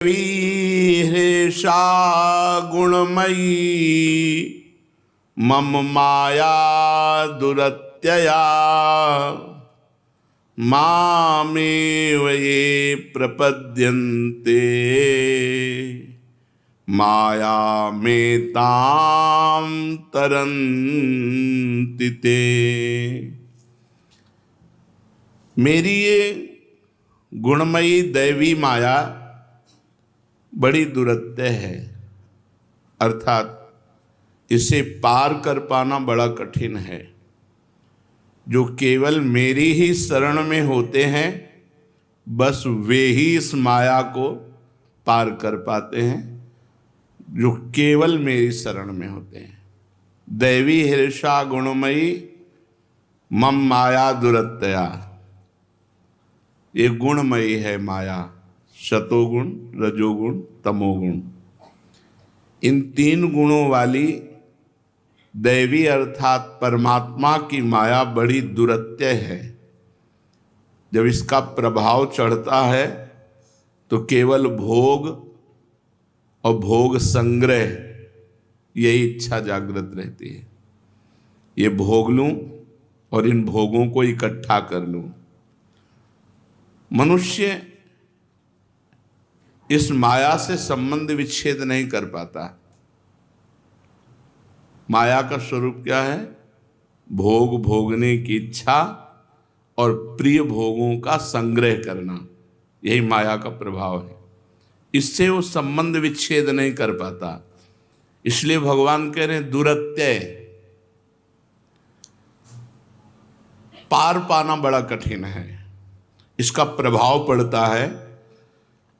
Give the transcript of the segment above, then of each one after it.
हृषा गुणमयी मम माया दुरत्यया मामेव ये प्रपद्यन्ते माया में ताम तरन्ति ते। मेरी ये गुणमयी दैवी माया बड़ी दुरत्य है, अर्थात इसे पार कर पाना बड़ा कठिन है। जो केवल मेरी ही शरण में होते हैं बस वे ही इस माया को पार कर पाते हैं, जो केवल मेरी शरण में होते हैं। दैवी हृषा गुणमयी मम माया दुरत्यया, ये गुणमयी है माया, सतोगुण रजोगुण तमोगुण। इन तीन गुणों वाली दैवी अर्थात परमात्मा की माया बड़ी दुरत्य है। जब इसका प्रभाव चढ़ता है तो केवल भोग और भोग संग्रह यही इच्छा जागृत रहती है। ये भोग लूं और इन भोगों को इकट्ठा कर लूं। मनुष्य इस माया से संबंध विच्छेद नहीं कर पाता। माया का स्वरूप क्या है? भोग भोगने की इच्छा और प्रिय भोगों का संग्रह करना, यही माया का प्रभाव है। इससे वो संबंध विच्छेद नहीं कर पाता। इसलिए भगवान कह रहे हैं दुरत्यय, पार पाना बड़ा कठिन है। इसका प्रभाव पड़ता है,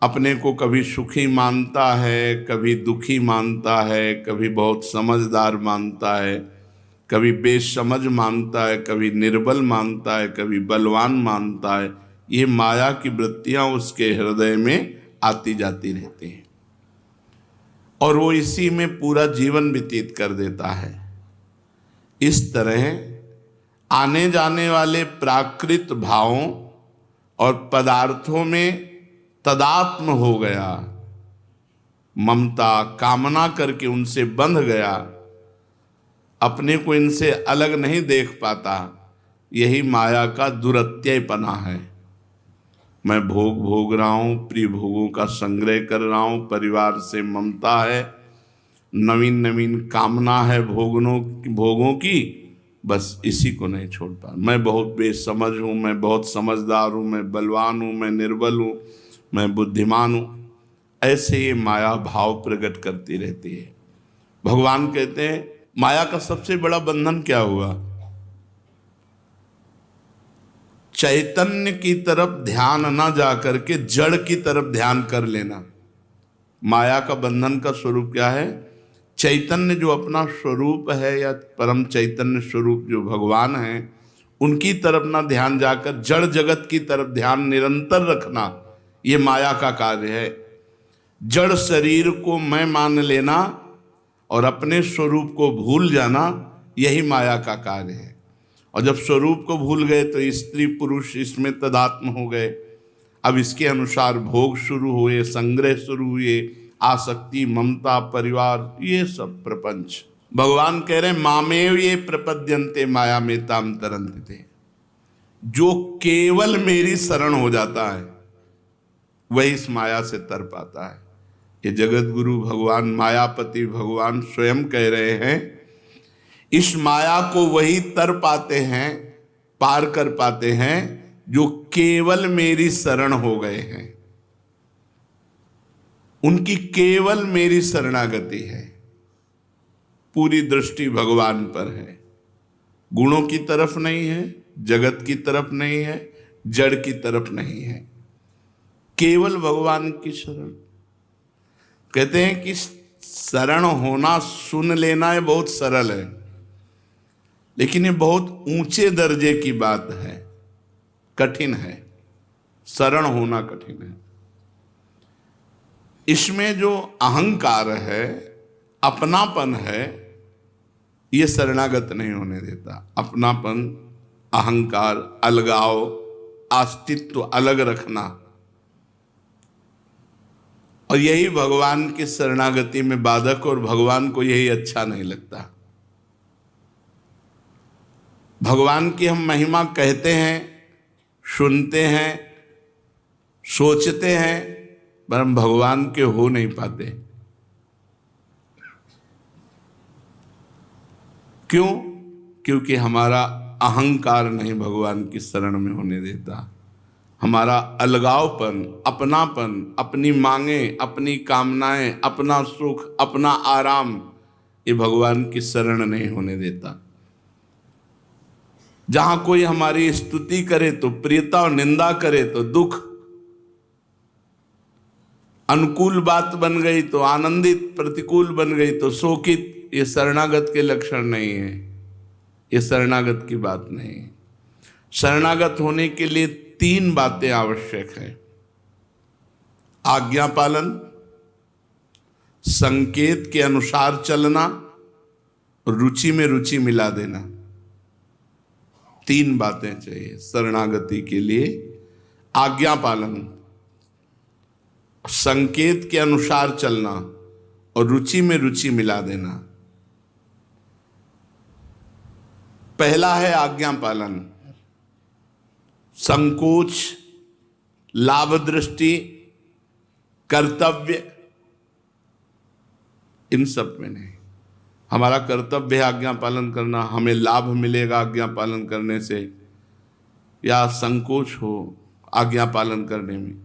अपने को कभी सुखी मानता है, कभी दुखी मानता है, कभी बहुत समझदार मानता है, कभी बेसमझ मानता है, कभी निर्बल मानता है, कभी बलवान मानता है। ये माया की वृत्तियां उसके हृदय में आती जाती रहती हैं और वो इसी में पूरा जीवन व्यतीत कर देता है। इस तरह आने जाने वाले प्राकृत भावों और पदार्थों में तदात्म हो गया, ममता कामना करके उनसे बंध गया, अपने को इनसे अलग नहीं देख पाता। यही माया का दुरत्ययपना है। मैं भोग भोग रहा हूँ, प्रिय भोगों का संग्रह कर रहा हूँ, परिवार से ममता है, नवीन नवीन कामना है भोगों की, बस इसी को नहीं छोड़ पा। मैं बहुत बेसमझ हूँ, मैं बहुत समझदार हूँ, मैं बलवान हूँ, मैं निर्बल हूँ, मैं बुद्धिमान हूँ। ऐसे ये माया भाव प्रकट करती रहती है। भगवान कहते हैं माया का सबसे बड़ा बंधन क्या हुआ? चैतन्य की तरफ ध्यान न जा करके जड़ की तरफ ध्यान कर लेना। माया का बंधन का स्वरूप क्या है? चैतन्य जो अपना स्वरूप है या परम चैतन्य स्वरूप जो भगवान है, उनकी तरफ ना ध्यान जाकर जड़ जगत की तरफ ध्यान निरंतर रखना, ये माया का कार्य है। जड़ शरीर को मैं मान लेना और अपने स्वरूप को भूल जाना, यही माया का कार्य है। और जब स्वरूप को भूल गए तो स्त्री पुरुष इसमें तदात्म हो गए। अब इसके अनुसार भोग शुरू हुए, संग्रह शुरू हुए, आसक्ति, ममता, परिवार, ये सब प्रपंच। भगवान कह रहे हैं मामेव ये प्रपद्यन्ते माया में ताम तरन्ति ते। जो केवल मेरी शरण हो जाता है वही इस माया से तर पाता है। ये जगत गुरु भगवान, मायापति भगवान स्वयं कह रहे हैं इस माया को वही तर पाते हैं, पार कर पाते हैं जो केवल मेरी शरण हो गए हैं। उनकी केवल मेरी शरणागति है, पूरी दृष्टि भगवान पर है, गुणों की तरफ नहीं है, जगत की तरफ नहीं है, जड़ की तरफ नहीं है, केवल भगवान की शरण। कहते हैं कि शरण होना, सुन लेना ये बहुत सरल है, लेकिन ये बहुत ऊंचे दर्जे की बात है, कठिन है। शरण होना कठिन है। इसमें जो अहंकार है, अपनापन है, ये शरणागत नहीं होने देता। अपनापन, अहंकार, अलगाव, अस्तित्व अलग रखना और यही भगवान की शरणागति में बाधक, और भगवान को यही अच्छा नहीं लगता। भगवान की हम महिमा कहते हैं, सुनते हैं, सोचते हैं, पर हम भगवान के हो नहीं पाते। क्यों? क्योंकि हमारा अहंकार नहीं भगवान की शरण में होने देता। हमारा अलगावपन, अपनापन, अपनी मांगे, अपनी कामनाएं, अपना सुख, अपना आराम, ये भगवान की शरण नहीं होने देता। जहां कोई हमारी स्तुति करे तो प्रियता और निंदा करे तो दुख, अनुकूल बात बन गई तो आनंदित, प्रतिकूल बन गई तो शोकित, ये शरणागत के लक्षण नहीं है, ये शरणागत की बात नहीं है। शरणागत होने के लिए 3 बातें आवश्यक है: आज्ञा पालन, संकेत के अनुसार चलना और रुचि में रुचि मिला देना। 3 बातें चाहिए शरणागति के लिए: आज्ञा पालन, संकेत के अनुसार चलना और रुचि में रुचि मिला देना। पहला है आज्ञा पालन। संकोच, लाभ दृष्टि, कर्तव्य, इन सब में नहीं। हमारा कर्तव्य है आज्ञा पालन करना, हमें लाभ मिलेगा आज्ञा पालन करने से, या संकोच हो आज्ञा पालन करने में।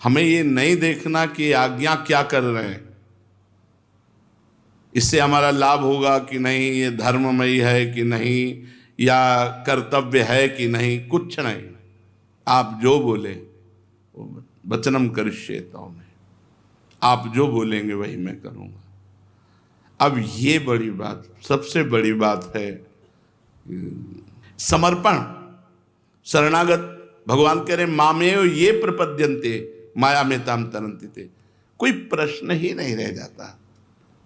हमें ये नहीं देखना कि आज्ञा क्या कर रहे हैं, इससे हमारा लाभ होगा कि नहीं, ये धर्ममयी है कि नहीं, या कर्तव्य है कि नहीं, कुछ नहीं। आप जो बोले, वचनम करिष्येत में, आप जो बोलेंगे वही मैं करूँगा। अब ये बड़ी बात, सबसे बड़ी बात है समर्पण। शरणागत, भगवान कह रहे मामेव ये प्रपद्यन्ते माया में ताम तरन्ति ते, कोई प्रश्न ही नहीं रह जाता।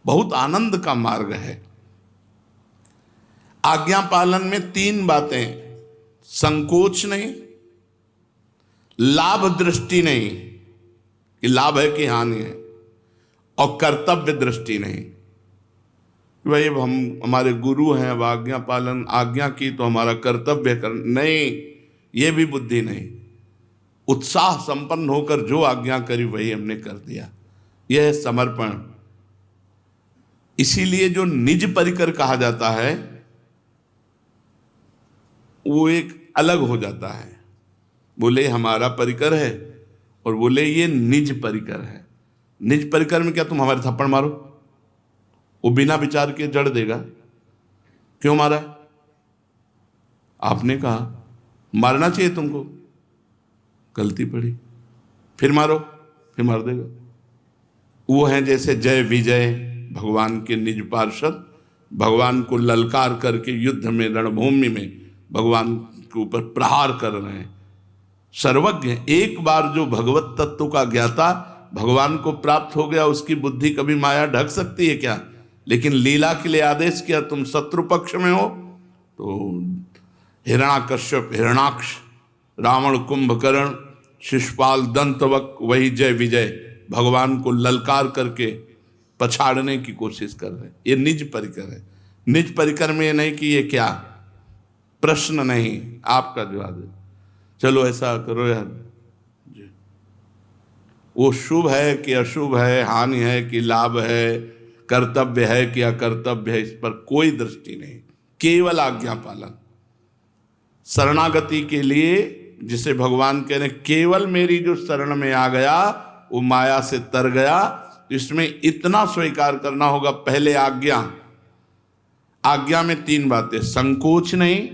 बहुत आनंद का मार्ग है। आज्ञा पालन में 3 बातें: संकोच नहीं, लाभ दृष्टि नहीं कि लाभ है कि हानि है, और कर्तव्य दृष्टि नहीं। भाई हम हमारे गुरु हैं, अब आज्ञा पालन, आज्ञा की तो हमारा कर्तव्य कर, नहीं, ये भी बुद्धि नहीं। उत्साह संपन्न होकर जो आज्ञा करी वही हमने कर दिया, यह है समर्पण। इसीलिए जो निज परिकर कहा जाता है वो एक अलग हो जाता है। बोले हमारा परिकर है और बोले ये निज परिकर है। निज परिकर में क्या तुम हमारे थप्पड़ मारो, वो बिना विचार के जड़ देगा। क्यों मारा? आपने कहा मारना चाहिए तुमको, गलती पड़ी, फिर मारो, फिर मार देगा। वो हैं जैसे जय विजय, भगवान के निज पार्षद, भगवान को ललकार करके युद्ध में, रणभूमि में भगवान के ऊपर प्रहार कर रहे हैं। सर्वज्ञ, एक बार जो भगवत तत्व का ज्ञाता भगवान को प्राप्त हो गया, उसकी बुद्धि कभी माया ढक सकती है क्या? लेकिन लीला के लिए आदेश किया, तुम शत्रु पक्ष में हो तो हिरण्याकश्यप, हिरणाक्ष, रावण, कुंभकर्ण, शिशुपाल, दंतवक, वही जय विजय भगवान को ललकार करके पछाड़ने की कोशिश कर रहे हैं। ये निज परिकर है। निज परिकर में ये नहीं कि ये क्या, प्रश्न नहीं, आपका जवाब है, चलो ऐसा करो यार जी। वो शुभ है कि अशुभ है, हानि है कि लाभ है, कर्तव्य है कि अकर्तव्य है, इस पर कोई दृष्टि नहीं, केवल आज्ञा पालन। शरणागति के लिए जिसे भगवान कह रहे केवल मेरी जो शरण में आ गया वो माया से तर गया, इसमें इतना स्वीकार करना होगा। पहले आज्ञा, आज्ञा में 3 बातें: संकोच नहीं,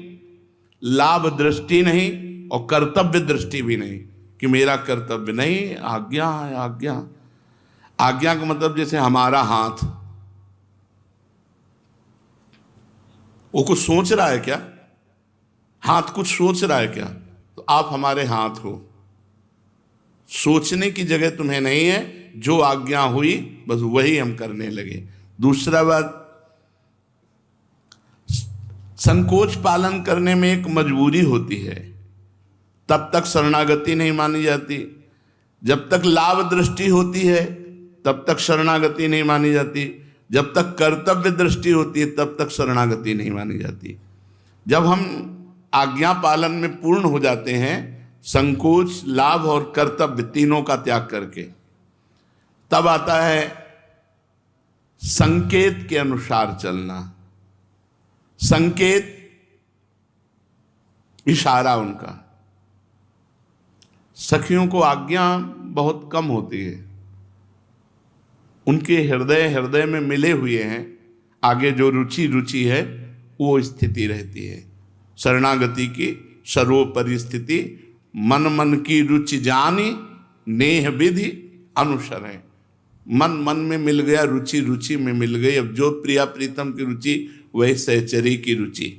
लाभ दृष्टि नहीं और कर्तव्य दृष्टि भी नहीं कि मेरा कर्तव्य नहीं, आज्ञा है। आज्ञा, आज्ञा का मतलब जैसे हमारा हाथ, वो कुछ सोच रहा है क्या? हाथ कुछ सोच रहा है क्या? तो आप हमारे हाथ हो। सोचने की जगह तुम्हें नहीं है, जो आज्ञा हुई बस वही हम करने लगे। दूसरा बात, संकोच पालन करने में एक मजबूरी होती है, तब तक शरणागति नहीं मानी जाती। जब तक लाभ दृष्टि होती है तब तक शरणागति नहीं मानी जाती। जब तक कर्तव्य दृष्टि होती है तब तक शरणागति नहीं मानी जाती। जब हम आज्ञा पालन में पूर्ण हो जाते हैं, संकोच, लाभ और कर्तव्य तीनों का त्याग करके, तब आता है संकेत के अनुसार चलना। संकेत इशारा उनका। सखियों को आज्ञा बहुत कम होती है, उनके हृदय में मिले हुए हैं, आगे जो रुचि है वो स्थिति रहती है। शरणागति की सर्वोपरि स्थिति, मन की रुचि जानी, नेह विधि अनुसरण। मन में मिल गया, रुचि में मिल गई। अब जो प्रिया प्रीतम की रुचि वही सहचरी की रुचि।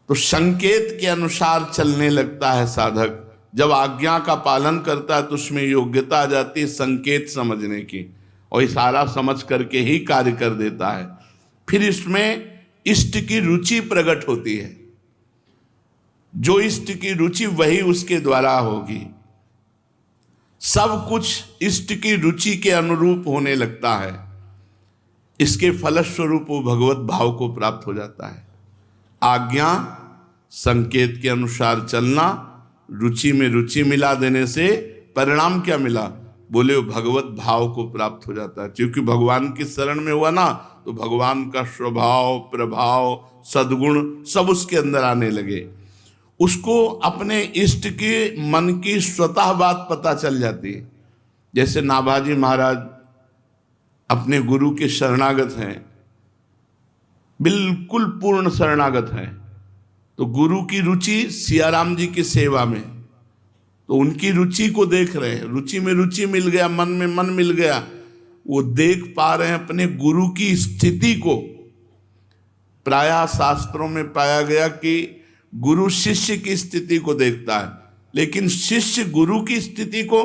तो संकेत के अनुसार चलने लगता है साधक। जब आज्ञा का पालन करता है तो उसमें योग्यता आ जाती है संकेत समझने की, और इशारा समझ करके ही कार्य कर देता है। फिर इसमें इष्ट की रुचि प्रकट होती है। जो इष्ट की रुचि वही उसके द्वारा होगी। सब कुछ इष्ट की रुचि के अनुरूप होने लगता है। इसके फलस्वरूप वो भगवत भाव को प्राप्त हो जाता है। आज्ञा, संकेत के अनुसार चलना, रुचि में रुचि मिला देने से परिणाम क्या मिला? बोले वो भगवत भाव को प्राप्त हो जाता है। क्योंकि भगवान की शरण में हुआ ना, तो भगवान का स्वभाव, प्रभाव, सद्गुण सब उसके अंदर आने लगे। उसको अपने इष्ट के मन की स्वतः बात पता चल जाती है। जैसे नाभाजी महाराज अपने गुरु के शरणागत हैं, बिल्कुल पूर्ण शरणागत हैं। तो गुरु की रुचि सियाराम जी की सेवा में, तो उनकी रुचि को देख रहे हैं। रुचि में रुचि मिल गया, मन में मन मिल गया। वो देख पा रहे हैं अपने गुरु की स्थिति को। प्रायः शास्त्रों में पाया गया कि गुरु शिष्य की स्थिति को देखता है, लेकिन शिष्य गुरु की स्थिति को,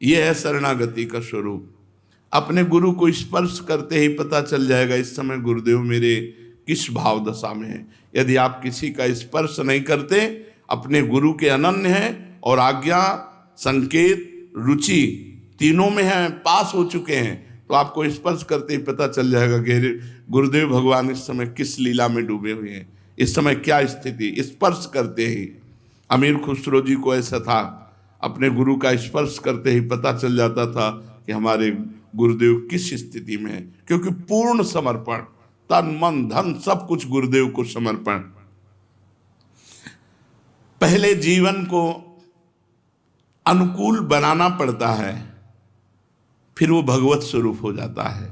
यह है शरणागति का स्वरूप। अपने गुरु को स्पर्श करते ही पता चल जाएगा इस समय गुरुदेव मेरे किस भाव दशा में है। यदि आप किसी का स्पर्श नहीं करते, अपने गुरु के अनन्य हैं और आज्ञा, संकेत, रुचि तीनों में हैं, पास हो चुके हैं, तो आपको स्पर्श करते ही पता चल जाएगा कि गुरुदेव भगवान इस समय किस लीला में डूबे हुए हैं, इस समय क्या स्थिति। स्पर्श करते ही अमीर खुसरो जी को ऐसा था, अपने गुरु का स्पर्श करते ही पता चल जाता था कि हमारे गुरुदेव किस स्थिति में है। क्योंकि पूर्ण समर्पण, तन मन धन सब कुछ गुरुदेव को समर्पण। पहले जीवन को अनुकूल बनाना पड़ता है, फिर वो भगवत स्वरूप हो जाता है।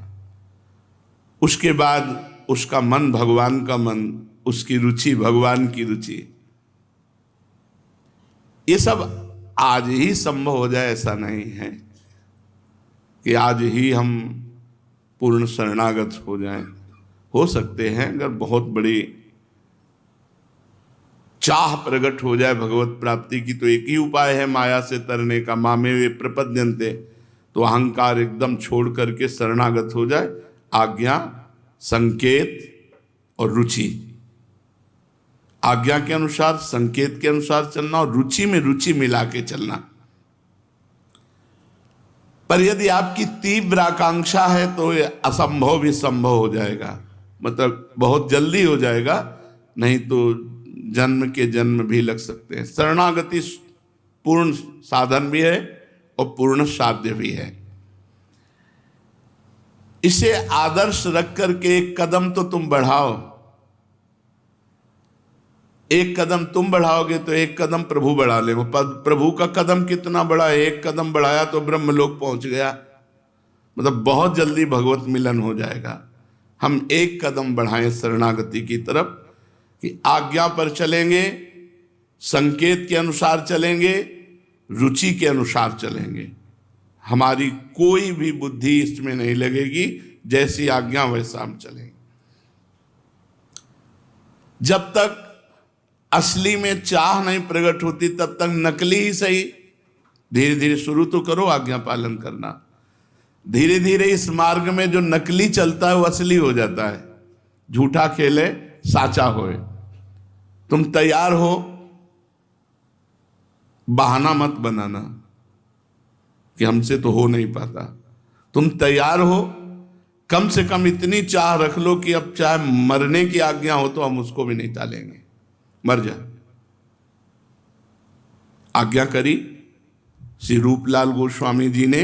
उसके बाद उसका मन भगवान का मन, उसकी रुचि भगवान की रुचि। ये सब आज ही संभव हो जाए ऐसा नहीं है कि आज ही हम पूर्ण शरणागत हो जाएं। हो सकते हैं, अगर बहुत बड़ी चाह प्रकट हो जाए भगवत प्राप्ति की, तो एक ही उपाय है माया से तरने का। मामे वे प्रपद्यन्ते, तो अहंकार एकदम छोड़ करके शरणागत हो जाए। आज्ञा, संकेत और रुचि, आज्ञा के अनुसार, संकेत के अनुसार चलना और रुचि में रुचि मिला के चलना। पर यदि आपकी तीव्र आकांक्षा है तो ये असंभव भी संभव हो जाएगा, मतलब बहुत जल्दी हो जाएगा, नहीं तो जन्म के जन्म भी लग सकते हैं। शरणागति पूर्ण साधन भी है और पूर्ण साध्य भी है। इसे आदर्श रख करके एक कदम तो तुम बढ़ाओ। एक कदम तुम बढ़ाओगे तो एक कदम प्रभु बढ़ा ले। प्रभु का कदम कितना बड़ा है, एक कदम बढ़ाया तो ब्रह्मलोक पहुंच गया, मतलब बहुत जल्दी भगवत मिलन हो जाएगा। हम एक कदम बढ़ाएं शरणागति की तरफ कि आज्ञा पर चलेंगे, संकेत के अनुसार चलेंगे, रुचि के अनुसार चलेंगे। हमारी कोई भी बुद्धि इसमें नहीं लगेगी, जैसी आज्ञा वैसा हम चलेंगे। जब तक असली में चाह नहीं प्रकट होती तब तक नकली ही सही। धीरे धीरे शुरू तो करो आज्ञा पालन करना, धीरे धीरे इस मार्ग में जो नकली चलता है वो असली हो जाता है। झूठा खेले साचा होए। तुम तैयार हो, बहाना मत बनाना कि हमसे तो हो नहीं पाता। तुम तैयार हो, कम से कम इतनी चाह रख लो कि अब चाहे मरने की आज्ञा हो तो हम उसको भी नहीं टालेंगे, मर जा। आज्ञा करी। श्री रूपलाल गोस्वामी जी ने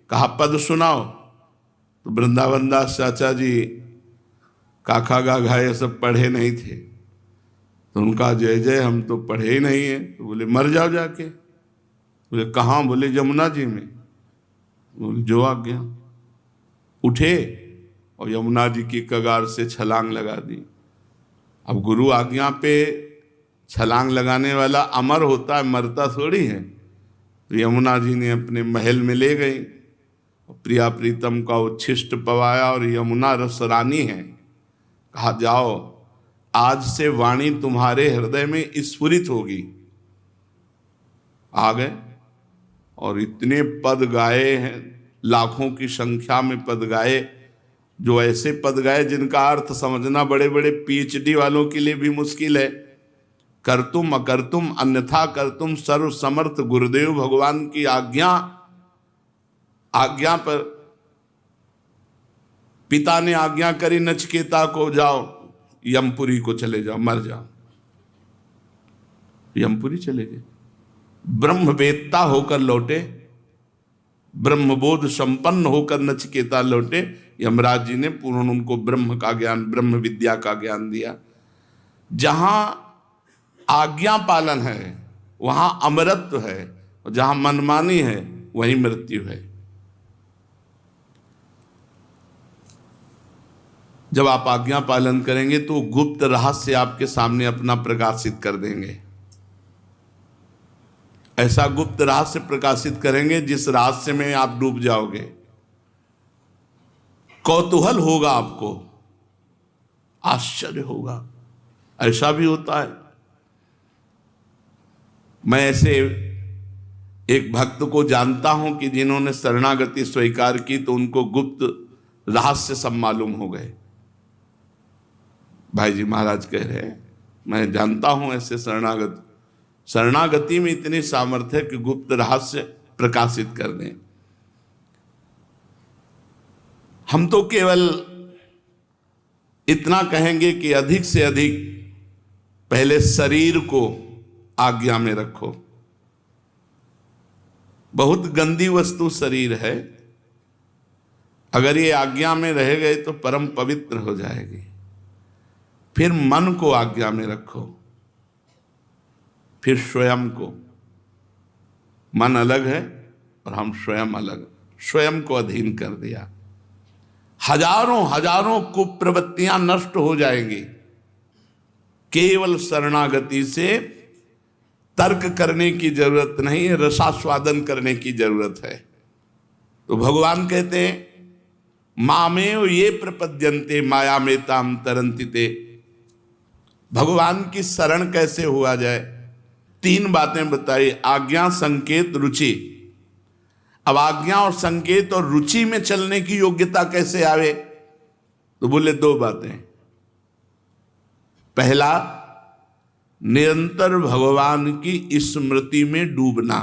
कहा पद सुनाओ, तो वृंदावन दास चाचा जी काखा गाघा ये सब पढ़े नहीं थे, तो उनका जय जय हम तो पढ़े ही नहीं है। तो बोले मर जाओ जाके। बोले कहाँ? बोले यमुना जी में। बोले जो आज्ञा। उठे और यमुना जी की कगार से छलांग लगा दी। अब गुरु आज्ञा पे छलांग लगाने वाला अमर होता है, मरता थोड़ी है। तो यमुना जी ने अपने महल में ले गई, प्रिया प्रीतम का उच्छिष्ट पवाया और यमुना रस रानी है। कहा जाओ, आज से वाणी तुम्हारे हृदय में स्फुरित होगी। आ गए और इतने पद गाए हैं, लाखों की संख्या में पद गाए, जो ऐसे पद गाए जिनका अर्थ समझना बड़े बड़े पीएचडी वालों के लिए भी मुश्किल है। करतुम अकर्तुम अन्यथा करतुम सर्व समर्थ गुरुदेव भगवान की आज्ञा पर पिता ने आज्ञा करी नचिकेता को, जाओ यमपुरी को चले जाओ, मर जाओ। यमपुरी चले गए, ब्रह्मवेत्ता होकर लौटे, ब्रह्मबोध संपन्न होकर नचिकेता लौटे। यमराज जी ने पूर्ण उनको ब्रह्म का ज्ञान, ब्रह्म विद्या का ज्ञान दिया। जहां आज्ञा पालन है वहां अमरत्व है, और जहां मनमानी है वहीं मृत्यु है। जब आप आज्ञा पालन करेंगे तो गुप्त रहस्य आपके सामने अपना प्रकाशित कर देंगे। ऐसा गुप्त रहस्य प्रकाशित करेंगे जिस रहस्य में आप डूब जाओगे। कौतूहल होगा, आपको आश्चर्य होगा। ऐसा भी होता है। मैं ऐसे एक भक्त को जानता हूं कि जिन्होंने शरणागति स्वीकार की तो उनको गुप्त रहस्य सब मालूम हो गए। भाई जी महाराज कह रहे हैं, मैं जानता हूं ऐसे शरणागति में इतनी सामर्थ्य है कि गुप्त रहस्य प्रकाशित कर दें। हम तो केवल इतना कहेंगे कि अधिक से अधिक पहले शरीर को आज्ञा में रखो। बहुत गंदी वस्तु शरीर है, अगर ये आज्ञा में रह गए तो परम पवित्र हो जाएगी। फिर मन को आज्ञा में रखो, फिर स्वयं को। मन अलग है और हम स्वयं अलग, स्वयं को अधीन कर दिया। हजारों हजारों कुप्रवृत्तियां नष्ट हो जाएंगी। केवल शरणागति से तर्क करने की जरूरत नहीं है, रसास्वादन करने की जरूरत है। तो भगवान कहते हैं मामेव ये प्रपद्यन्ते माया में ताम तरन्ति ते। भगवान की शरण कैसे हुआ जाए? 3 बातें बताई, आज्ञा, संकेत, रुचि। अब आज्ञा और संकेत और रुचि में चलने की योग्यता कैसे आवे? तो बोले 2 बातें। पहला, निरंतर भगवान की स्मृति में डूबना,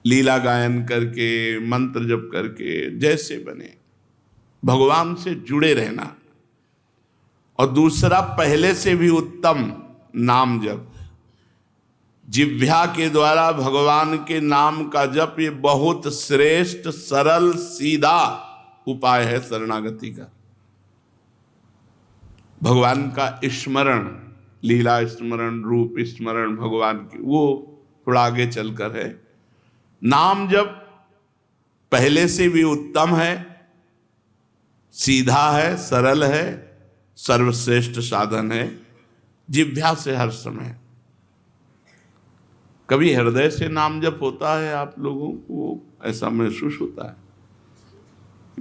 लीला गायन करके, मंत्र जप करके, जैसे बने भगवान से जुड़े रहना। और दूसरा, पहले से भी उत्तम नाम जप। जिह्वा के द्वारा भगवान के नाम का जप ये बहुत श्रेष्ठ, सरल, सीधा उपाय है शरणागति का। भगवान का स्मरण, लीला स्मरण, रूप स्मरण भगवान की, वो थोड़ा आगे चलकर है। नाम जप पहले से भी उत्तम है, सीधा है, सरल है, सर्वश्रेष्ठ साधन है। जिह्वा से हर समय, कभी हृदय से नाम जप होता है आप लोगों को? ऐसा महसूस होता है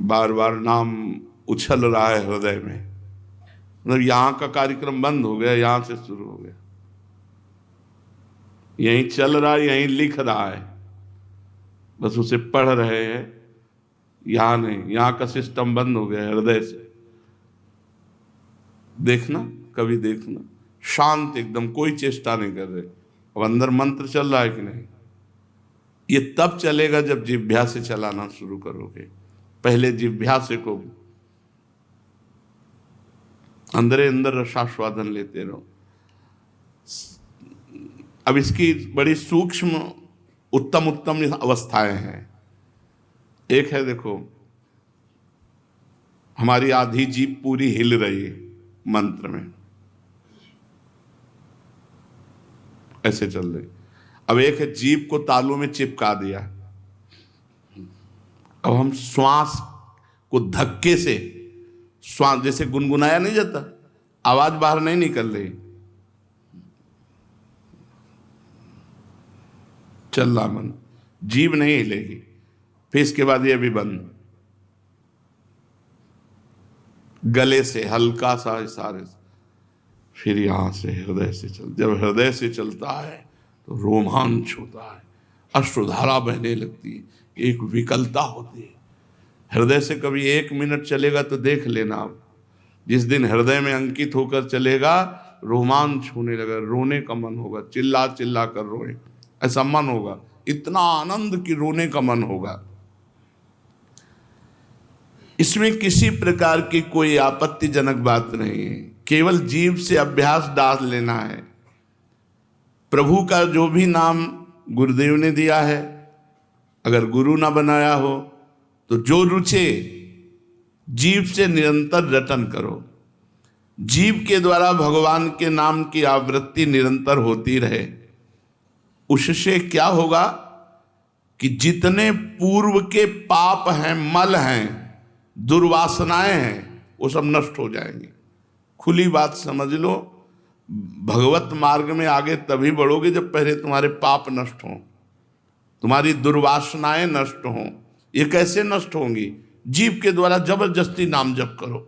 बार बार नाम उछल रहा है हृदय में, मतलब यहाँ का कार्यक्रम बंद हो गया, यहाँ से शुरू हो गया, यहीं चल रहा है, यहीं लिख रहा है, बस उसे पढ़ रहे हैं। यहाँ नहीं, यहाँ का सिस्टम बंद हो गया हृदय से। देखना, कभी देखना, शांत एकदम, कोई चेष्टा नहीं कर रहे। अब अंदर मंत्र चल रहा है कि नहीं? ये तब चलेगा जब जिह्वा से चलाना शुरू करोगे। पहले जिह्वा से को अंदर अंदर रसास्वादन लेते रहो। अब इसकी बड़ी सूक्ष्म उत्तम उत्तम अवस्थाएं हैं। एक है, देखो, हमारी आधी जीभ पूरी हिल रही है मंत्र में, ऐसे चल रही। अब एक है जीभ को तालू में चिपका दिया। अब हम श्वास को धक्के से, श्वास जैसे गुनगुनाया नहीं जाता, आवाज बाहर नहीं निकल रही, चल रहा मन, जीभ नहीं हिलेगी। फिर इसके बाद ये भी बंद, गले से हल्का सा इशारे से, फिर यहां से हृदय से चल। जब हृदय से चलता है तो रोमांच होता है, अश्रुधारा बहने लगती है, एक विकलता होती है। हृदय से कभी 1 मिनट चलेगा तो देख लेना आप, जिस दिन हृदय में अंकित होकर चलेगा रोमांच होने लगा, रोने का मन होगा, चिल्ला चिल्ला कर रोए, ऐसा मन होगा, इतना आनंद की रोने का मन होगा। इसमें किसी प्रकार की कोई आपत्तिजनक बात नहीं है, केवल जीभ से अभ्यास डाल लेना है। प्रभु का जो भी नाम गुरुदेव ने दिया है, अगर गुरु ना बनाया हो तो जो रुचे जीभ से निरंतर रटन करो। जीभ के द्वारा भगवान के नाम की आवृत्ति निरंतर होती रहे। उससे क्या होगा कि जितने पूर्व के पाप हैं, मल हैं, दुर्वासनाएं हैं, वो सब नष्ट हो जाएंगी। खुली बात समझ लो, भगवत मार्ग में आगे तभी बढ़ोगे जब पहले तुम्हारे पाप नष्ट हों, तुम्हारी दुर्वासनाएं नष्ट हों। ये कैसे नष्ट होंगी? जीभ के द्वारा जबरदस्ती नाम जप करो।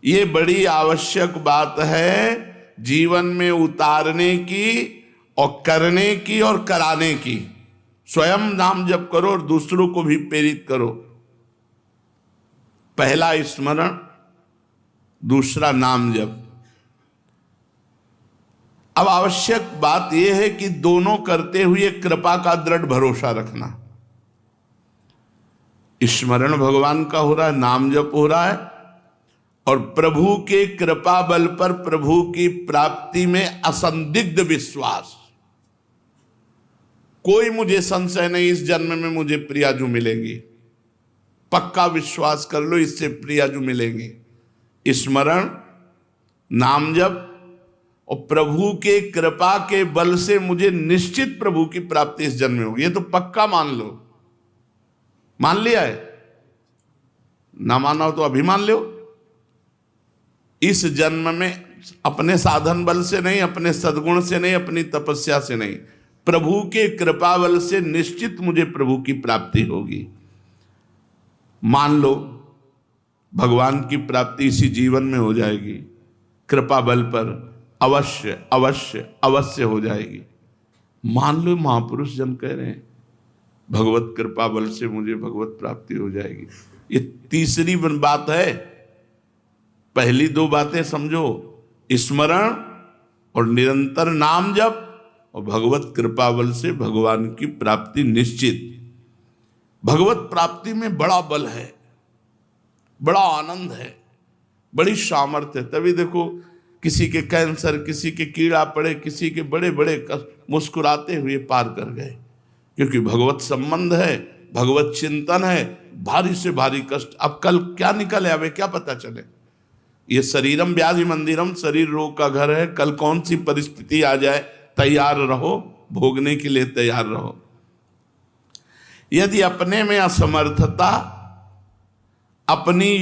ये बड़ी आवश्यक बात है जीवन में उतारने की और करने की और कराने की। स्वयं नाम जप करो और दूसरों को भी प्रेरित करो। पहला स्मरण, दूसरा नाम जप। अब आवश्यक बात यह है कि दोनों करते हुए कृपा का दृढ़ भरोसा रखना। स्मरण भगवान का हो रहा है, नाम जप हो रहा है, और प्रभु के कृपा बल पर प्रभु की प्राप्ति में असंदिग्ध विश्वास। कोई मुझे संशय नहीं इस जन्म में मुझे प्रियाजू मिलेंगी, पक्का विश्वास कर लो इससे प्रियाजू मिलेंगे। स्मरण, नाम जप और प्रभु के कृपा के बल से मुझे निश्चित प्रभु की प्राप्ति इस जन्म में होगी। ये तो पक्का मान लो। मान लिया है? ना माना हो तो अभी मान लो। इस जन्म में अपने साधन बल से नहीं, अपने सद्गुण से नहीं, अपनी तपस्या से नहीं, प्रभु के कृपा बल से निश्चित मुझे प्रभु की प्राप्ति होगी। मान लो भगवान की प्राप्ति इसी जीवन में हो जाएगी, कृपा बल पर अवश्य अवश्य अवश्य हो जाएगी। मान लो महापुरुष जन कह रहे हैं भगवत कृपा बल से मुझे भगवत प्राप्ति हो जाएगी। ये तीसरी बात है। पहली दो बातें समझो, स्मरण और निरंतर नाम जप और भगवत कृपा बल से भगवान की प्राप्ति निश्चित। भगवत प्राप्ति में बड़ा बल है, बड़ा आनंद है, बड़ी सामर्थ्य है। तभी देखो किसी के कैंसर, किसी के कीड़ा पड़े, किसी के बड़े बड़े कष्ट मुस्कुराते हुए पार कर गए, क्योंकि भगवत संबंध है, भगवत चिंतन है। भारी से भारी कष्ट अब कल क्या निकल आवे क्या पता चले। ये शरीरम व्याधि मंदिरम, शरीर रोग का घर है। कल कौन सी परिस्थिति आ जाए, तैयार रहो, भोगने के लिए तैयार रहो। यदि अपने में असमर्थता, अपनी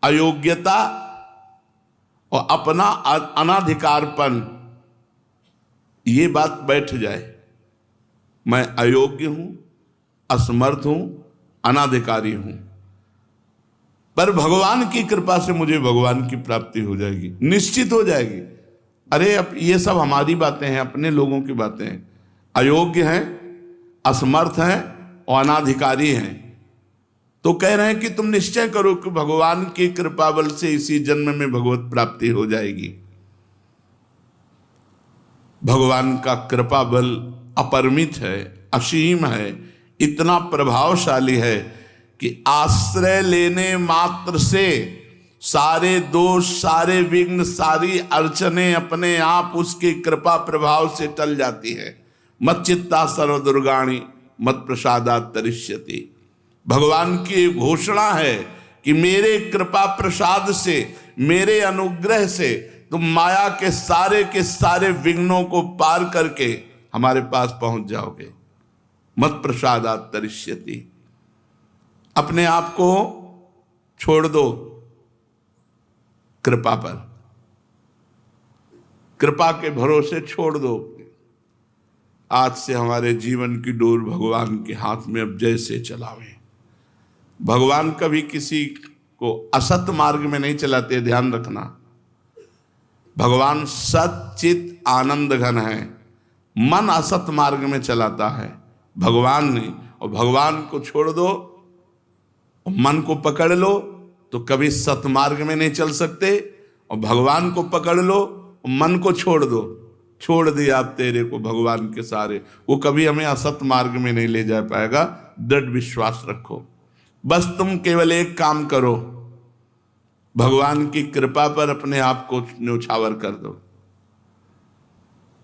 अयोग्यता और अपना अनाधिकारपन, ये बात बैठ जाए, मैं अयोग्य हूं, असमर्थ हूं, अनाधिकारी हूं, पर भगवान की कृपा से मुझे भगवान की प्राप्ति हो जाएगी, निश्चित हो जाएगी। अरे अब ये सब हमारी बातें हैं, अपने लोगों की बातें हैं। अयोग्य हैं, असमर्थ हैं और अनाधिकारी हैं, तो कह रहे हैं कि तुम निश्चय करो कि भगवान की कृपा बल से इसी जन्म में भगवत प्राप्ति हो जाएगी। भगवान का कृपा बल अपरिमित है, असीम है, इतना प्रभावशाली है कि आश्रय लेने मात्र से सारे दोष, सारे विघ्न, सारी अड़चने अपने आप उसकी कृपा प्रभाव से टल जाती है। मत चित्ता सर्व दुर्गाणी मत प्रसादात् तरिष्यति। भगवान की घोषणा है कि मेरे कृपा प्रसाद से, मेरे अनुग्रह से तुम माया के सारे विघ्नों को पार करके हमारे पास पहुंच जाओगे। मत प्रसादात् तरिष्यति। अपने आप को छोड़ दो कृपा पर, कृपा के भरोसे छोड़ दो। आज से हमारे जीवन की डोर भगवान के हाथ में अब जैसे चलावें। भगवान कभी किसी को असत मार्ग में नहीं चलाते, ध्यान रखना। भगवान सच्चित आनंद घन है, मन असत मार्ग में चलाता है, भगवान नहीं। और भगवान को छोड़ दो, मन को पकड़ लो तो कभी सतमार्ग में नहीं चल सकते, और भगवान को पकड़ लो, मन को छोड़ दो, छोड़ दिया आप तेरे को भगवान के सारे, वो कभी हमें असत मार्ग में नहीं ले जा पाएगा। दृढ़ विश्वास रखो। बस तुम केवल एक काम करो, भगवान की कृपा पर अपने आप को न्यौछावर कर दो।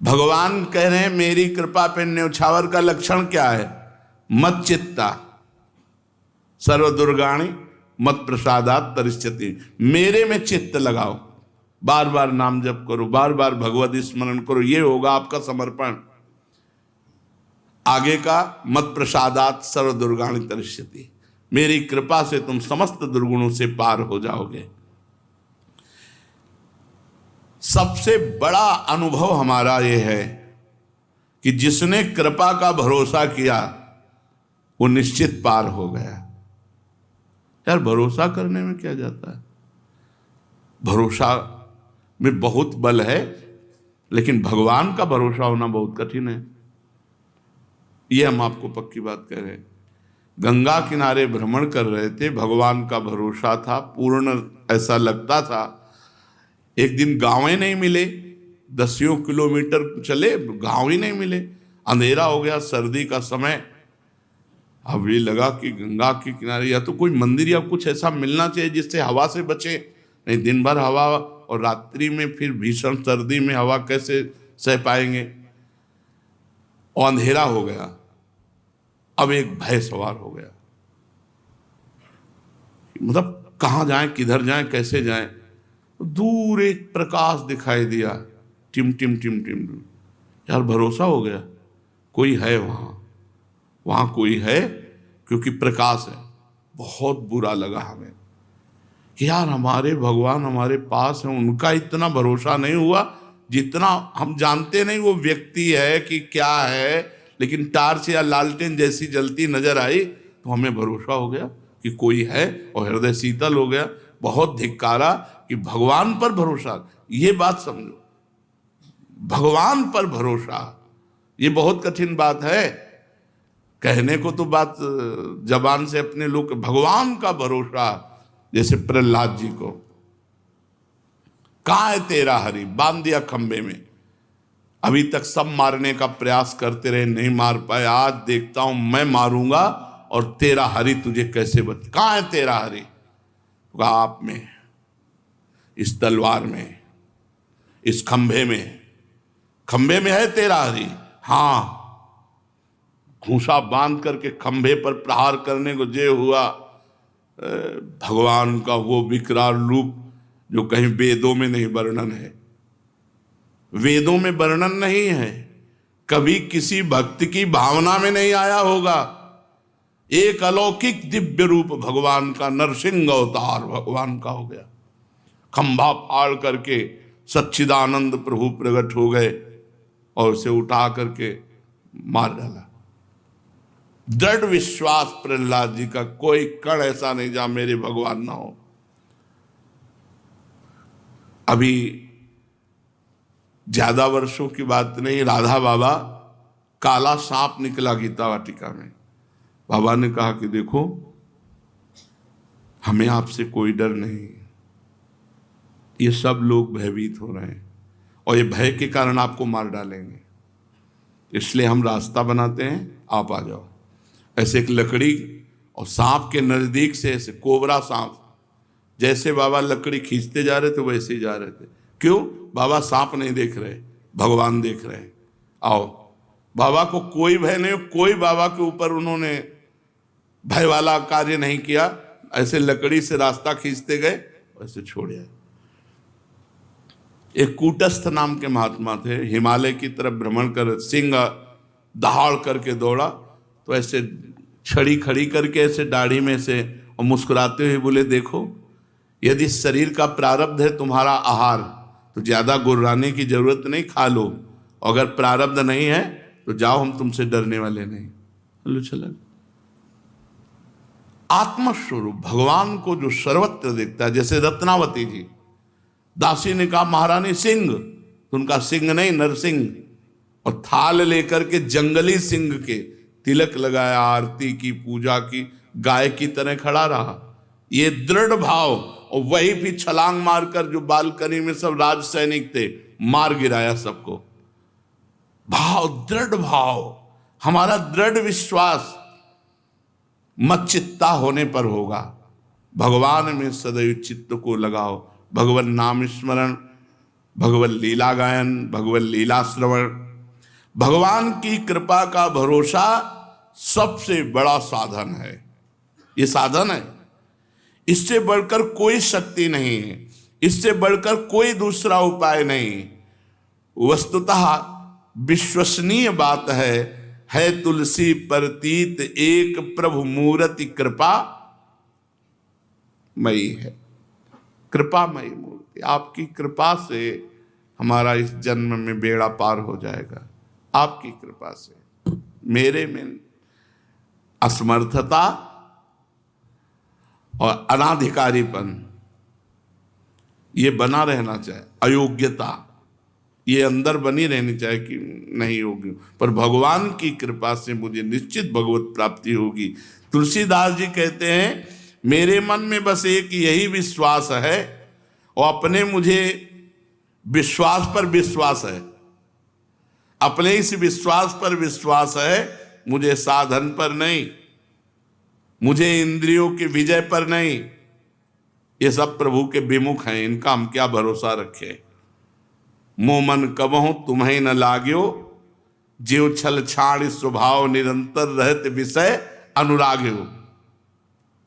भगवान कह रहे हैं मेरी कृपा पे न्यौछावर का लक्षण क्या है? मत चित्ता सर्व दुर्गाणी मत प्रसादात् तरिष्यति। मेरे में चित्त लगाओ, बार बार नाम जप करो, बार बार भगवत स्मरण करो, ये होगा आपका समर्पण। आगे का मत प्रसादात् सर्व दुर्गाणी तरिष्यति, मेरी कृपा से तुम समस्त दुर्गुणों से पार हो जाओगे। सबसे बड़ा अनुभव हमारा यह है कि जिसने कृपा का भरोसा किया वो निश्चित पार हो गया। यार भरोसा करने में क्या जाता है, भरोसा में बहुत बल है, लेकिन भगवान का भरोसा होना बहुत कठिन है। ये हम आपको पक्की बात कह रहे हैं। गंगा किनारे भ्रमण कर रहे थे, भगवान का भरोसा था पूर्ण, ऐसा लगता था। एक दिन गाँव ही नहीं मिले, 10 किलोमीटर चले, गाँव ही नहीं मिले, अंधेरा हो गया, सर्दी का समय। अब ये लगा कि गंगा के किनारे या तो कोई मंदिर या कुछ ऐसा मिलना चाहिए जिससे हवा से बचे, नहीं दिन भर हवा और रात्रि में फिर भीषण सर्दी में हवा कैसे सह पाएंगे। और अंधेरा हो गया, अब एक भय सवार हो गया, मतलब कहाँ जाएं, किधर जाएं, कैसे जाएं। दूर एक प्रकाश दिखाई दिया, टिम टिम टिम टिम। यार भरोसा हो गया कोई है वहाँ, वहाँ कोई है, क्योंकि प्रकाश है। बहुत बुरा लगा हमें कि यार हमारे भगवान हमारे पास है, उनका इतना भरोसा नहीं हुआ जितना हम जानते नहीं वो व्यक्ति है कि क्या है, लेकिन टार्च या लालटेन जैसी जलती नजर आई तो हमें भरोसा हो गया कि कोई है, और हृदय शीतल हो गया। बहुत धिक्कारा कि भगवान पर भरोसा, ये बात समझो, भगवान पर भरोसा ये बहुत कठिन बात है। कहने को तो बात जबान से अपने लोग, भगवान का भरोसा, जैसे प्रहलाद जी को, कहाँ है तेरा हरि, बांध दिया खंबे में। अभी तक सब मारने का प्रयास करते रहे, नहीं मार पाए, आज देखता हूं मैं मारूंगा और तेरा हरि तुझे कैसे बच। कहाँ है तेरा हरि? आप में, इस तलवार में, इस खंबे में, खंबे में है तेरा हरि। हाँ, घूसा बांध करके खंबे पर प्रहार करने को जे हुआ, भगवान का वो विकराल रूप जो कहीं वेदों में नहीं वर्णन है, वेदों में वर्णन नहीं है, कभी किसी भक्त की भावना में नहीं आया होगा। एक अलौकिक दिव्य रूप भगवान का, नरसिंह अवतार भगवान का हो गया। खंभा फाड़ करके सच्चिदानंद प्रभु प्रकट हो गए और उसे उठा करके मार डाला। दृढ़ विश्वास प्रहलाद जी का, कोई कण ऐसा नहीं जहां मेरे भगवान ना हो। अभी ज्यादा वर्षों की बात नहीं, राधा बाबा, काला सांप निकला गीता वाटिका में। बाबा ने कहा कि देखो हमें आपसे कोई डर नहीं, ये सब लोग भयभीत हो रहे हैं और ये भय के कारण आपको मार डालेंगे, इसलिए हम रास्ता बनाते हैं, आप आ जाओ। ऐसे एक लकड़ी और सांप के नजदीक से, ऐसे कोबरा सांप, जैसे बाबा लकड़ी खींचते जा रहे थे वैसे ही जा रहे थे। क्यों? बाबा सांप नहीं देख रहे, भगवान देख रहे हैं। आओ। बाबा को कोई भय नहीं, कोई बाबा के ऊपर उन्होंने भय वाला कार्य नहीं किया। ऐसे लकड़ी से रास्ता खींचते गए, वैसे छोड़े। एक कूटस्थ नाम के महात्मा थे, हिमालय की तरफ भ्रमण कर सिंह दहाड़ करके दौड़ा, तो ऐसे छड़ी खड़ी करके ऐसे दाढ़ी में से और मुस्कुराते हुए बोले, देखो यदि शरीर का प्रारब्ध है तुम्हारा आहार, तो ज्यादा गुर्राने की जरूरत नहीं, खा लो। अगर प्रारब्ध नहीं है तो जाओ, हम तुमसे डरने वाले नहीं। बोलो चला। आत्मस्वरूप भगवान को जो सर्वत्र देखता है, जैसे रत्नावती जी, दासी ने कहा महारानी सिंह, तो उनका सिंह नहीं नरसिंह, और थाल लेकर के जंगली सिंह के तिलक लगाया, आरती की, पूजा की, गाय की तरह खड़ा रहा। ये दृढ़ भाव, और वही भी छलांग मारकर जो बालकनी में सब राज सैनिक थे मार गिराया सबको। भाव, दृढ़ भाव, हमारा दृढ़ विश्वास मच्चित्ता होने पर होगा। भगवान में सदैव चित्त को लगाओ, भगवान नाम स्मरण, भगवान लीला गायन, भगवान लीला श्रवण, भगवान की कृपा का भरोसा सबसे बड़ा साधन है। ये साधन है, इससे बढ़कर कोई शक्ति नहीं है, इससे बढ़कर कोई दूसरा उपाय नहीं। वस्तुतः विश्वसनीय बात है तुलसी प्रतीत एक प्रभु मूर्ति कृपा मई है। कृपामयी मूर्ति, आपकी कृपा से हमारा इस जन्म में बेड़ा पार हो जाएगा। आपकी कृपा से मेरे में असमर्थता और अनाधिकारीपन ये बना रहना चाहिए, अयोग्यता ये अंदर बनी रहनी चाहिए कि नहीं होगी, पर भगवान की कृपा से मुझे निश्चित भगवत प्राप्ति होगी। तुलसीदास जी कहते हैं, मेरे मन में बस एक यही विश्वास है, और अपने मुझे विश्वास पर विश्वास है, अपने इस विश्वास पर विश्वास है, मुझे साधन पर नहीं, मुझे इंद्रियों के विजय पर नहीं। ये सब प्रभु के विमुख हैं, इनका हम क्या भरोसा रखें। मोह मन कबहु तुम्हें न लाग्यो, जीव छल छाड़ स्वभाव निरंतर रहते विषय अनुराग्यो।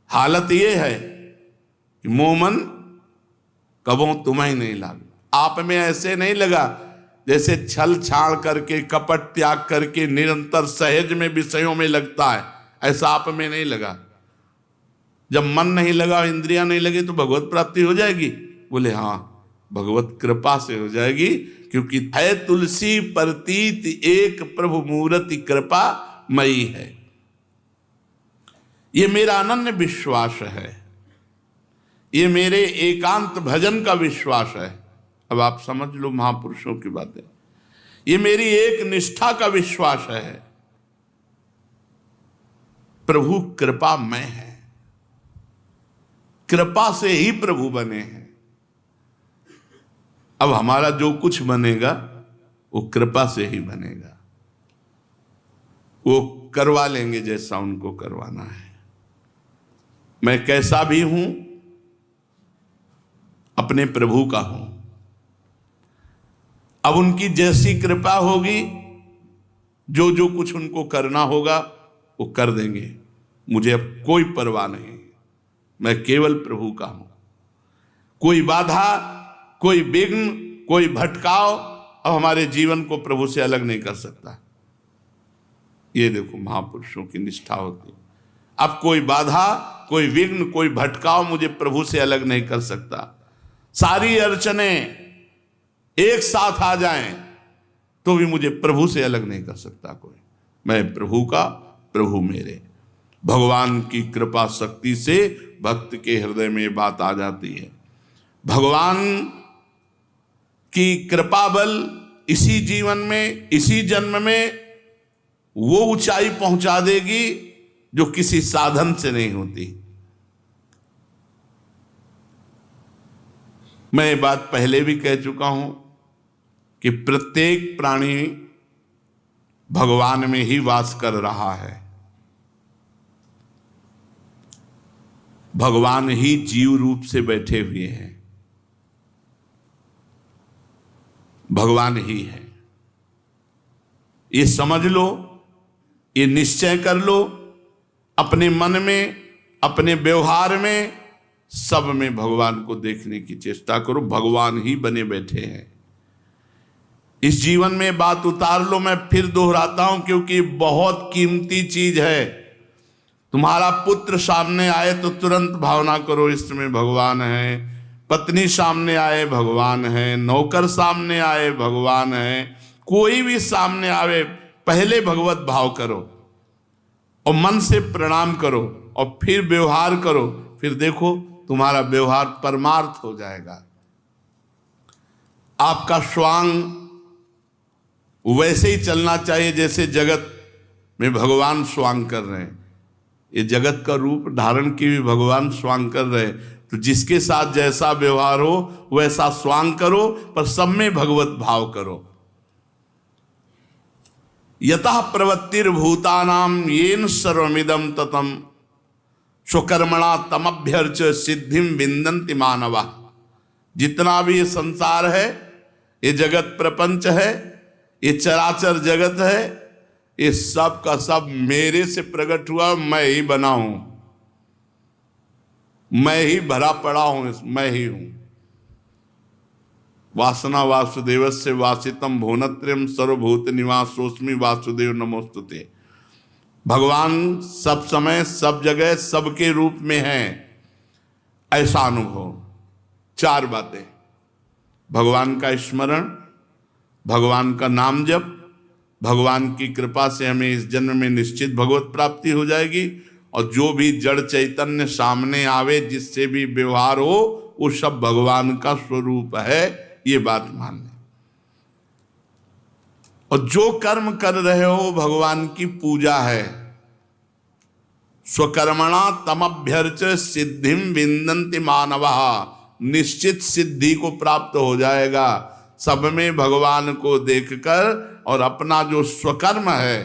हालत ये है कि मोह मन कबहु तुम्हें नहीं लगा। आप में ऐसे नहीं लगा जैसे छल छाड़ करके, कपट त्याग करके निरंतर सहज में विषयों में लगता है, ऐसा आप में नहीं लगा। जब मन नहीं लगा, इंद्रियां नहीं लगी, तो भगवत प्राप्ति हो जाएगी। बोले हाँ, भगवत कृपा से हो जाएगी, क्योंकि है तुलसी प्रतीत एक प्रभु मूर्ति कृपा मई है। ये मेरा अनन्य विश्वास है, ये मेरे एकांत भजन का विश्वास है। अब आप समझ लो महापुरुषों की बातें, ये मेरी एक निष्ठा का विश्वास है। प्रभु कृपामय है, कृपा से ही प्रभु बने हैं। अब हमारा जो कुछ बनेगा वो कृपा से ही बनेगा, वो करवा लेंगे जैसा उनको करवाना है। मैं कैसा भी हूं अपने प्रभु का हूं। अब उनकी जैसी कृपा होगी, जो जो कुछ उनको करना होगा वो कर देंगे। मुझे अब कोई परवाह नहीं, मैं केवल प्रभु का हूं। कोई बाधा, कोई विघ्न, कोई भटकाव अब हमारे जीवन को प्रभु से अलग नहीं कर सकता। ये देखो महापुरुषों की निष्ठा होती। अब कोई बाधा, कोई विघ्न, कोई भटकाव मुझे प्रभु से अलग नहीं कर सकता। सारी अड़चने एक साथ आ जाएं तो भी मुझे प्रभु से अलग नहीं कर सकता कोई। मैं प्रभु का, प्रभु मेरे। भगवान की कृपा शक्ति से भक्त के हृदय में बात आ जाती है। भगवान की कृपा बल इसी जीवन में, इसी जन्म में वो ऊंचाई पहुंचा देगी जो किसी साधन से नहीं होती। मैं ये बात पहले भी कह चुका हूं कि प्रत्येक प्राणी भगवान में ही वास कर रहा है। भगवान ही जीव रूप से बैठे हुए हैं, भगवान ही है। ये समझ लो, ये निश्चय कर लो, अपने मन में, अपने व्यवहार में, सब में भगवान को देखने की चेष्टा करो। भगवान ही बने बैठे हैं। इस जीवन में बात उतार लो, मैं फिर दोहराता हूं क्योंकि बहुत कीमती चीज है। तुम्हारा पुत्र सामने आए तो तुरंत भावना करो इसमें भगवान है, पत्नी सामने आए भगवान है, नौकर सामने आए भगवान है, कोई भी सामने आवे पहले भगवत भाव करो और मन से प्रणाम करो और फिर व्यवहार करो। फिर देखो तुम्हारा व्यवहार परमार्थ हो जाएगा। आपका स्वांग वैसे ही चलना चाहिए जैसे जगत में भगवान स्वांग कर रहे हैं। ये जगत का रूप धारण की भी भगवान स्वांग कर रहे हैं, तो जिसके साथ जैसा व्यवहार हो वैसा स्वांग करो, पर सब में भगवत भाव करो। यतः प्रवृत्तिर्भूतानां येन सर्वमिदं ततं स्वकर्मणा तमभ्यर्च सिद्धिं विन्दन्ति मानवा। जितना भी ये संसार है, ये जगत प्रपंच है, ये चराचर जगत है, ये सब का सब मेरे से प्रकट हुआ, मैं ही बना हूं, मैं ही भरा पड़ा हूं, मैं ही हूं। वासना वासुदेवस्य वासितम भुवनत्रयम् सर्वभूत निवासोऽस्मि वासुदेव नमोस्तुते। भगवान सब समय सब जगह सबके रूप में है, ऐसा अनुभव। चार बातें: भगवान का स्मरण, भगवान का नाम जप, भगवान की कृपा से हमें इस जन्म में निश्चित भगवत प्राप्ति हो जाएगी, और जो भी जड़ चैतन्य सामने आवे, जिससे भी व्यवहार हो, वो सब भगवान का स्वरूप है, ये बात मान लें। और जो कर्म कर रहे हो भगवान की पूजा है। स्वकर्मणा तमभ्यर्च सिद्धिं विन्दन्ति मानवा। निश्चित सिद्धि को प्राप्त हो जाएगा सब में भगवान को देखकर। और अपना जो स्वकर्म है,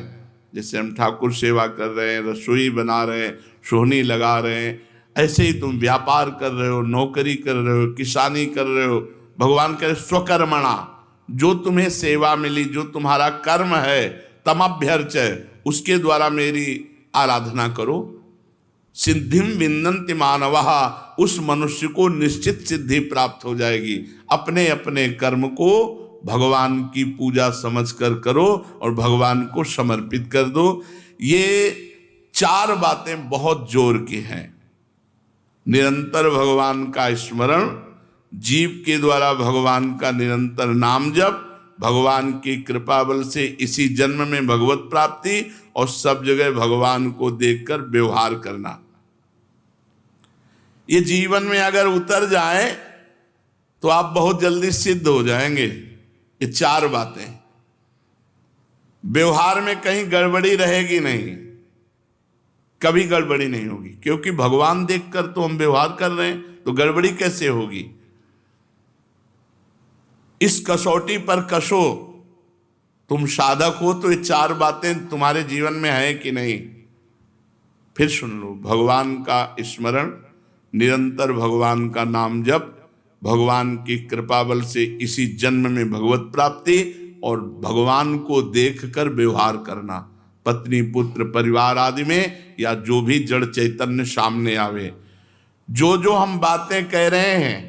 जैसे हम ठाकुर सेवा कर रहे हैं, रसोई बना रहे हैं, सोहनी लगा रहे हैं, ऐसे ही तुम व्यापार कर रहे हो, नौकरी कर रहे हो, किसानी कर रहे हो, भगवान कहे स्वकर्मणा, जो तुम्हें सेवा मिली, जो तुम्हारा कर्म है, तमभ्यर्च, उसके द्वारा मेरी आराधना करो। सिद्धिं विन्दन्ति मानवः, उस मनुष्य को निश्चित सिद्धि प्राप्त हो जाएगी। अपने अपने कर्म को भगवान की पूजा समझकर करो और भगवान को समर्पित कर दो। ये चार बातें बहुत जोर की हैं। निरंतर भगवान का स्मरण, जीव के द्वारा भगवान का निरंतर नाम जप, भगवान की कृपा बल से इसी जन्म में भगवत प्राप्ति, और सब जगह भगवान को देखकर व्यवहार करना। ये जीवन में अगर उतर जाए तो आप बहुत जल्दी सिद्ध हो जाएंगे। ये चार बातें, व्यवहार में कहीं गड़बड़ी रहेगी नहीं, कभी गड़बड़ी नहीं होगी, क्योंकि भगवान देखकर तो हम व्यवहार कर रहे हैं, तो गड़बड़ी कैसे होगी। इस कसौटी पर कसो, तुम साधक हो तो ये चार बातें तुम्हारे जीवन में है कि नहीं। फिर सुन लो, भगवान का स्मरण, निरंतर भगवान का नाम जप, भगवान की कृपा बल से इसी जन्म में भगवत प्राप्ति, और भगवान को देखकर व्यवहार करना, पत्नी पुत्र परिवार आदि में, या जो भी जड़ चैतन्य सामने आवे। जो जो हम बातें कह रहे हैं,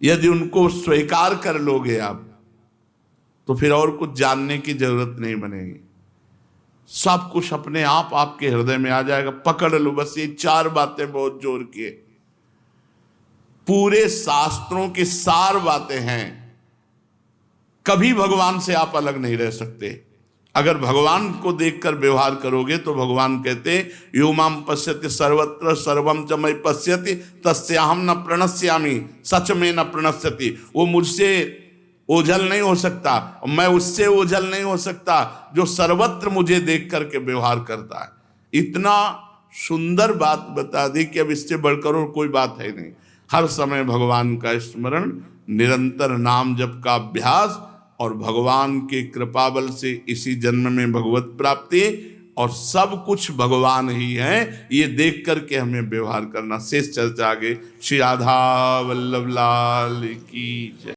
यदि उनको स्वीकार कर लोगे आप, तो फिर और कुछ जानने की जरूरत नहीं बनेगी। सब कुछ अपने आप आपके हृदय में आ जाएगा। पकड़ लो बस, ये चार बातें बहुत जोर की है, पूरे शास्त्रों की सार बातें हैं। कभी भगवान से आप अलग नहीं रह सकते। अगर भगवान को देखकर व्यवहार करोगे तो भगवान कहते, यो माम पश्यति सर्वत्र सर्वम च मयि पश्यति तस्याहम न प्रणश्यामि सच में न प्रणश्यति। वो मुझसे ओझल नहीं हो सकता, मैं उससे ओझल नहीं हो सकता जो सर्वत्र मुझे देख करके व्यवहार करता है। इतना सुंदर बात बता दी कि अब इससे बढ़कर और कोई बात है नहीं। हर समय भगवान का स्मरण, निरंतर नाम जप का अभ्यास, और भगवान के कृपा बल से इसी जन्म में भगवत प्राप्ति, और सब कुछ भगवान ही है, ये देख करके हमें व्यवहार करना। शेष चर्चा आगे। श्री राधा वल्लभ लाल की जय।